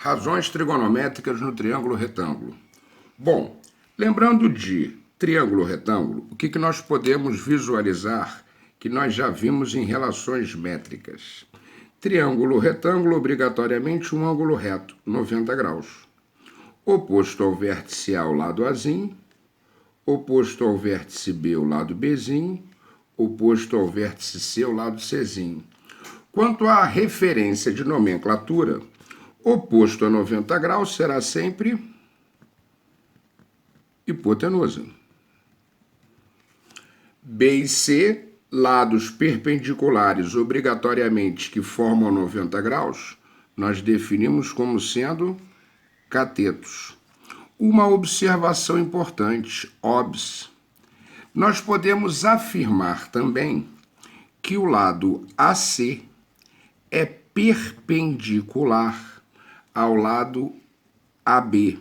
Razões trigonométricas no triângulo retângulo. Bom, lembrando de triângulo retângulo, o que nós podemos visualizar que nós já vimos em relações métricas? Triângulo retângulo, obrigatoriamente um ângulo reto, 90 graus. Oposto ao vértice A, o lado Azinho. Oposto ao vértice B, o lado Bzinho. Oposto ao vértice C, o lado Czinho. Quanto à referência de nomenclatura, oposto a 90 graus será sempre hipotenusa. B e C, lados perpendiculares obrigatoriamente que formam 90 graus, nós definimos como sendo catetos. Uma observação importante, OBS. Nós podemos afirmar também que o lado AC é perpendicular ao lado AB.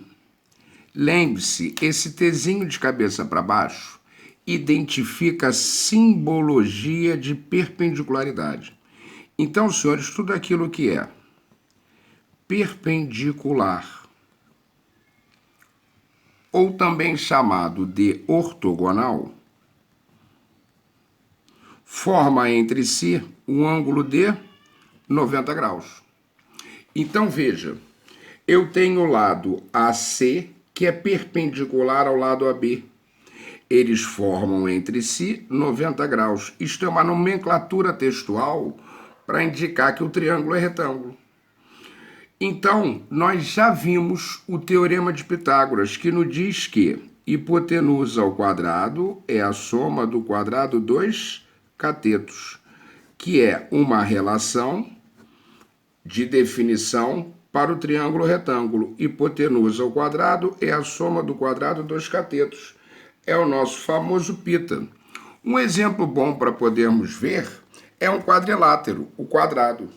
Lembre-se, esse Tzinho de cabeça para baixo identifica a simbologia de perpendicularidade. Então, senhores, tudo aquilo que é perpendicular, ou também chamado de ortogonal, forma entre si um ângulo de 90 graus. Então, veja, eu tenho o lado AC, que é perpendicular ao lado AB. Eles formam entre si 90 graus. Isto é uma nomenclatura textual para indicar que o triângulo é retângulo. Então, nós já vimos o Teorema de Pitágoras, que nos diz que hipotenusa ao quadrado é a soma do quadrado dos catetos, que é uma relação de definição para o triângulo retângulo. Hipotenusa ao quadrado é a soma do quadrado dos catetos. É o nosso famoso pita. Um exemplo bom para podermos ver é um quadrilátero, o quadrado.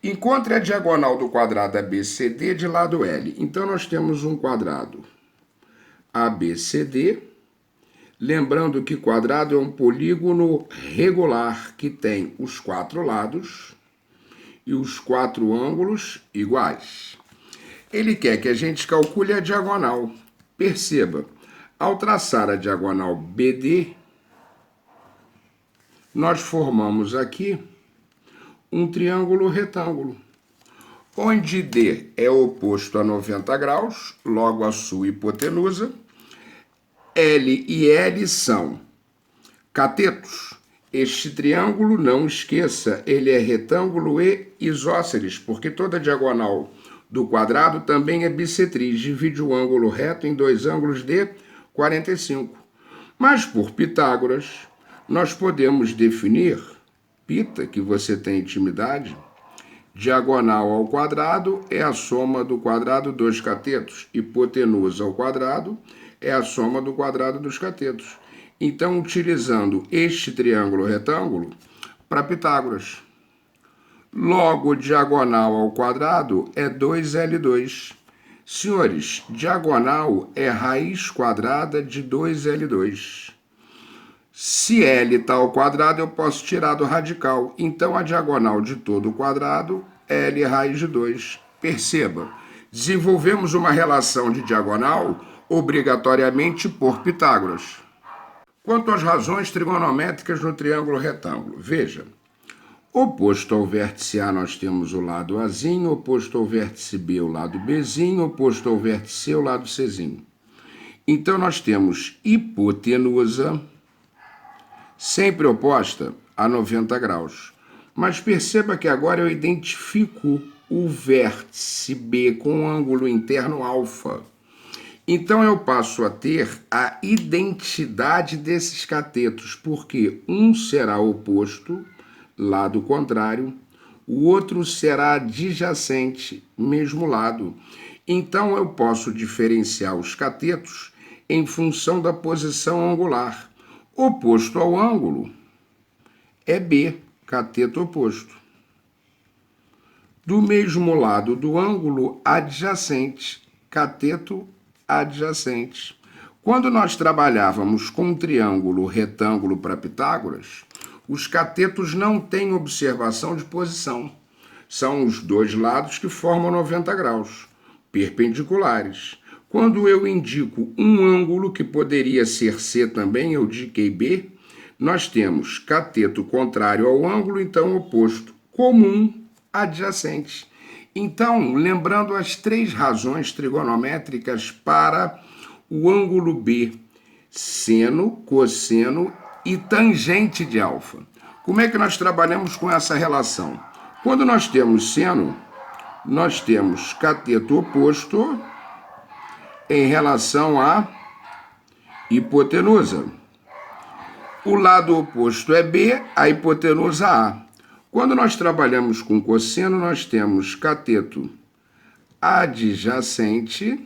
Encontre a diagonal do quadrado ABCD de lado L. Então, nós temos um quadrado ABCD. Lembrando que quadrado é um polígono regular que tem os 4 lados e os 4 ângulos iguais. Ele quer que a gente calcule a diagonal. Perceba, ao traçar a diagonal BD, nós formamos aqui um triângulo retângulo, onde D é oposto a 90 graus, logo a sua hipotenusa. L e L são catetos. Este triângulo, não esqueça, ele é retângulo e isósceles, porque toda diagonal do quadrado também é bissetriz, divide o ângulo reto em 2 ângulos de 45. Mas por Pitágoras, nós podemos definir, Pita, que você tem intimidade, diagonal ao quadrado é a soma do quadrado dos catetos. Hipotenusa ao quadrado é a soma do quadrado dos catetos. Então, utilizando este triângulo retângulo para Pitágoras. Logo, diagonal ao quadrado é 2L2. Senhores, diagonal é raiz quadrada de 2L2. Se L está ao quadrado, eu posso tirar do radical. Então, a diagonal de todo o quadrado é L raiz de 2. Perceba, desenvolvemos uma relação de diagonal obrigatoriamente por Pitágoras. Quanto às razões trigonométricas no triângulo retângulo, veja, oposto ao vértice A nós temos o lado Azinho, oposto ao vértice B o lado Bzinho, oposto ao vértice C o lado Czinho. Então, nós temos hipotenusa sempre oposta a 90 graus. Mas perceba que agora eu identifico o vértice B com um ângulo interno alfa. Então, eu passo a ter a identidade desses catetos, porque um será oposto, lado contrário, o outro será adjacente, mesmo lado. Então, eu posso diferenciar os catetos em função da posição angular. Oposto ao ângulo é B, cateto oposto. Do mesmo lado do ângulo, adjacente, cateto adjacente. Quando nós trabalhávamos com um triângulo retângulo para Pitágoras, os catetos não têm observação de posição. São os dois lados que formam 90 graus. perpendiculares. Quando eu indico um ângulo, que poderia ser C também, eu indiquei B, nós temos cateto contrário ao ângulo, então oposto, comum, adjacente. Então, lembrando as três razões trigonométricas para o ângulo B: seno, cosseno e tangente de alfa. Como é que nós trabalhamos com essa relação? Quando nós temos seno, nós temos cateto oposto em relação à hipotenusa. O lado oposto é B, a hipotenusa A. Quando nós trabalhamos com cosseno, nós temos cateto adjacente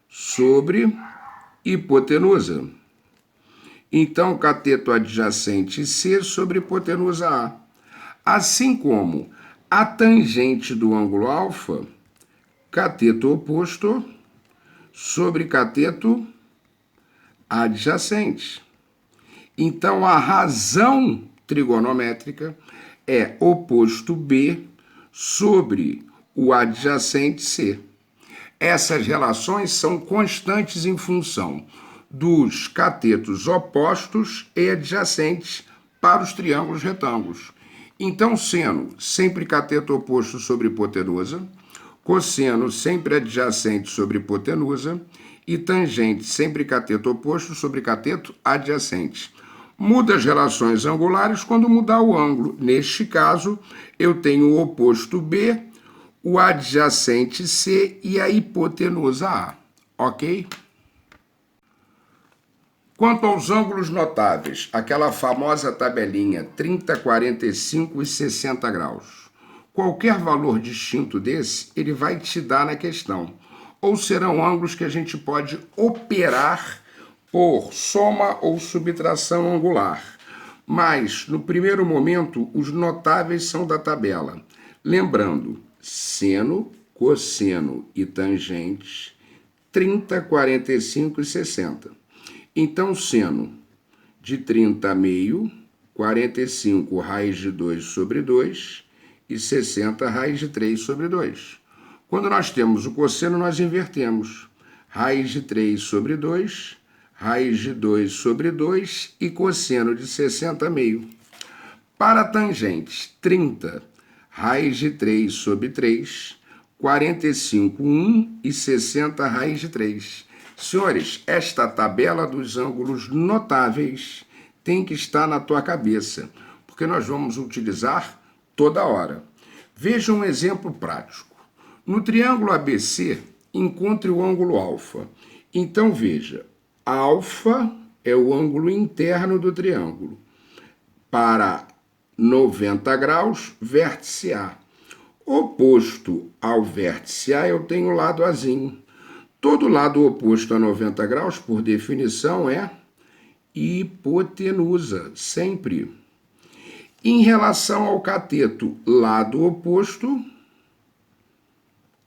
sobre hipotenusa. Então, cateto adjacente C sobre hipotenusa A. Assim como a tangente do ângulo alfa, cateto oposto sobre cateto adjacente. Então, a razão trigonométrica é oposto B sobre o adjacente C. Essas relações são constantes em função dos catetos opostos e adjacentes para os triângulos retângulos. Então, seno, sempre cateto oposto sobre hipotenusa, cosseno, sempre adjacente sobre hipotenusa, e tangente, sempre cateto oposto sobre cateto adjacente. Muda as relações angulares quando mudar o ângulo. Neste caso, eu tenho o oposto B, o adjacente C e a hipotenusa A. Ok? Quanto aos ângulos notáveis, aquela famosa tabelinha 30, 45 e 60 graus. Qualquer valor distinto desse, ele vai te dar na questão. Ou serão ângulos que a gente pode operar por soma ou subtração angular. Mas, no primeiro momento, os notáveis são da tabela. Lembrando, seno, cosseno e tangentes, 30, 45 e 60. Então, seno de 30 meio, 45 raiz de 2 sobre 2 e 60 raiz de 3 sobre 2. Quando nós temos o cosseno, nós invertemos. Raiz de 3 sobre 2, raiz de 2 sobre 2 e cosseno de 60 meio. Para tangentes, 30, raiz de 3 sobre 3, 45, 1 e 60 raiz de 3. Senhores, esta tabela dos ângulos notáveis tem que estar na tua cabeça, porque nós vamos utilizar toda hora. Veja um exemplo prático. No triângulo ABC, encontre o ângulo alfa. Então, veja, alfa é o ângulo interno do triângulo. Para 90 graus, vértice A. Oposto ao vértice A, eu tenho o lado Azinho. Todo lado oposto a 90 graus, por definição, é hipotenusa, sempre. Em relação ao cateto, lado oposto,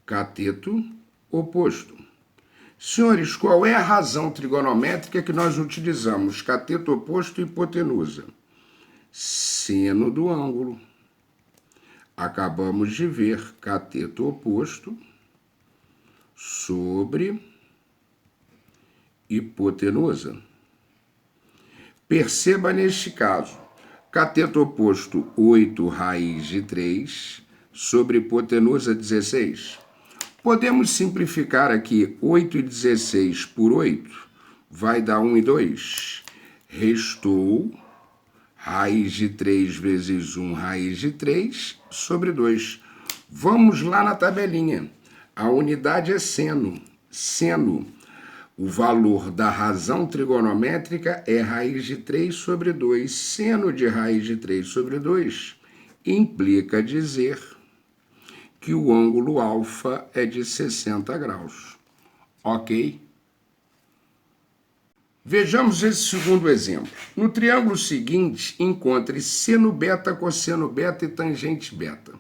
cateto oposto. Senhores, qual é a razão trigonométrica que nós utilizamos? Cateto oposto e hipotenusa. Seno do ângulo. Acabamos de ver cateto oposto sobre hipotenusa. Perceba neste caso, cateto oposto 8 raiz de 3 sobre hipotenusa 16. Podemos simplificar aqui 8 e 16 por 8, vai dar 1 e 2. Restou raiz de 3 vezes 1 raiz de 3 sobre 2. Vamos lá na tabelinha. A unidade é seno. Seno, o valor da razão trigonométrica é raiz de 3 sobre 2. Seno de raiz de 3 sobre 2 implica dizer que o ângulo alfa é de 60 graus. Ok? Vejamos esse segundo exemplo. No triângulo seguinte, encontre seno beta, cosseno beta e tangente beta.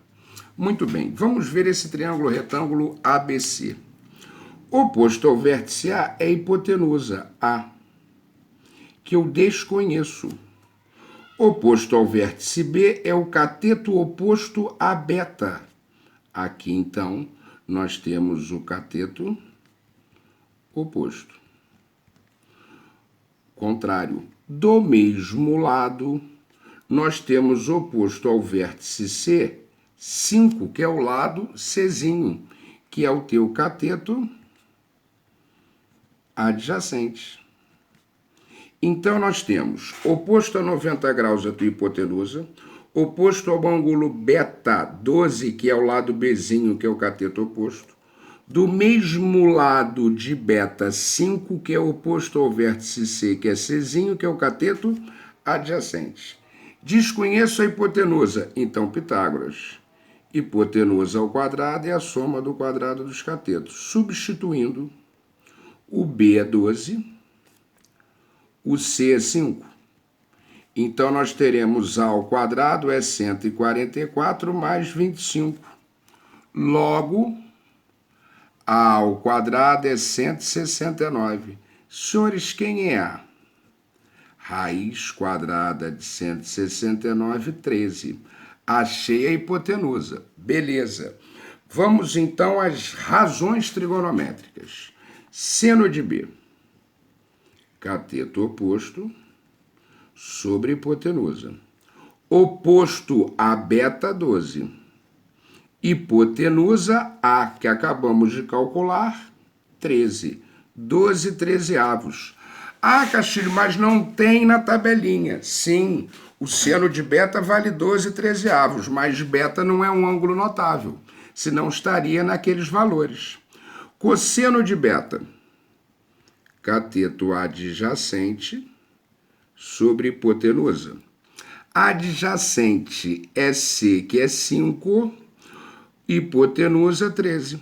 Muito bem, vamos ver esse triângulo retângulo ABC. Oposto ao vértice A é a hipotenusa A, que eu desconheço. Oposto ao vértice B é o cateto oposto a beta. Aqui, então, nós temos o cateto oposto. Contrário. Do mesmo lado, nós temos oposto ao vértice C, 5, que é o lado Czinho, que é o teu cateto adjacente. Então, nós temos oposto a 90 graus a tua hipotenusa, oposto ao ângulo beta 12, que é o lado Bzinho, que é o cateto oposto, do mesmo lado de beta 5, que é oposto ao vértice C, que é Czinho, que é o cateto adjacente. Desconheço a hipotenusa, então Pitágoras. Hipotenusa ao quadrado é a soma do quadrado dos catetos. Substituindo, o B é 12, o C é 5. Então, nós teremos A ao quadrado é 144 mais 25. Logo, A ao quadrado é 169. Senhores, quem é A? Raiz quadrada de 169, 13. Achei a hipotenusa. Beleza. Vamos, então, às razões trigonométricas. Seno de B. Cateto oposto sobre hipotenusa. Oposto a beta 12. Hipotenusa A, que acabamos de calcular, 13. 12 trezeavos. Ah, Castilho, mas não tem na tabelinha. Sim, o seno de beta vale 12 trezeavos, mas beta não é um ângulo notável, senão estaria naqueles valores. Cosseno de beta, cateto adjacente sobre hipotenusa. Adjacente é C, que é 5, hipotenusa 13.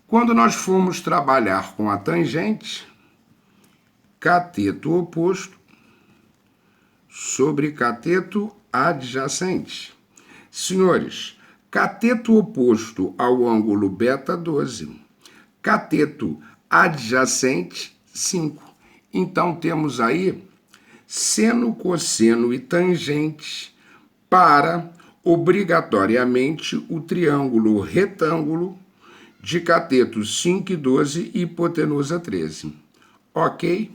Quando nós formos trabalhar com a tangente, cateto oposto sobre cateto adjacente. Senhores, cateto oposto ao ângulo beta 12, cateto adjacente 5. Então, temos aí seno, cosseno e tangente para, obrigatoriamente, o triângulo retângulo de cateto 5 e 12 e hipotenusa 13. Ok?